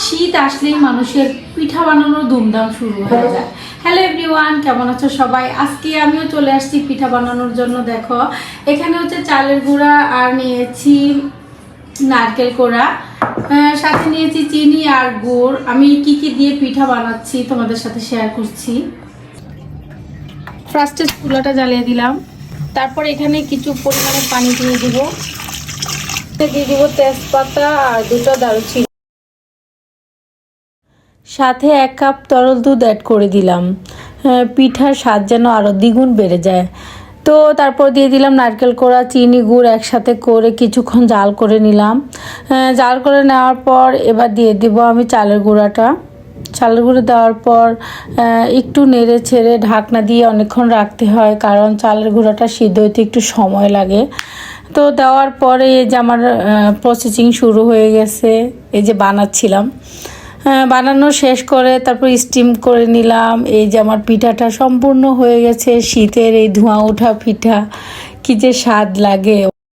শীত আসলেই মানুষের পিঠা বানানোর ধুমধাম শুরু হয়ে যায়। হ্যালো এভরিওয়ান, কেমন আছো সবাই? আজকে আমিও চলে আসছি পিঠা বানানোর জন্য। দেখো এখানে হচ্ছে চালের গুঁড়া আর নিয়েছি নারকেল কোড়া, সাথে নিয়েছি চিনি আর গুড়। আমি কি কি দিয়ে পিঠা বানাচ্ছি তোমাদের সাথে শেয়ার করছি। ফার্স্টে চুলাটা জ্বালিয়ে দিলাম, তারপর এখানে কিছু পরিমাণে পানি দিয়ে দিব তেজপাতা আর দুটো দারুচিনি, সাথে 1 কাপ তরল দুধ অ্যাড করে দিলাম। পিঠার স্বাদ যেন আরও দ্বিগুণ বেড়ে যায়। তো তারপর দিয়ে দিলাম নারকেল কোড়া, চিনি, গুড় একসাথে করে কিছুক্ষণ জাল করে নিলাম। জাল করে নেওয়ার পর এবার দিয়ে দিব আমি চালের গুঁড়াটা। চালের গুঁড়ো দেওয়ার পর একটু নেড়ে ছেড়ে ঢাকনা দিয়ে অনেকক্ষণ রাখতে হয়, কারণ চালের গুঁড়াটা সিদ্ধ হতে একটু সময় লাগে। তো দেওয়ার পরে এই যে আমার প্রসেসিং শুরু হয়ে গেছে। এই যে বানাচ্ছিলাম, বানানো শেষ করে তারপর স্টিম করে নিলাম। এই যে আমার পিঠাটা সম্পূর্ণ হয়ে গেছে। শীতের এই ধোঁয়া ওঠা পিঠা কি যে স্বাদ লাগে।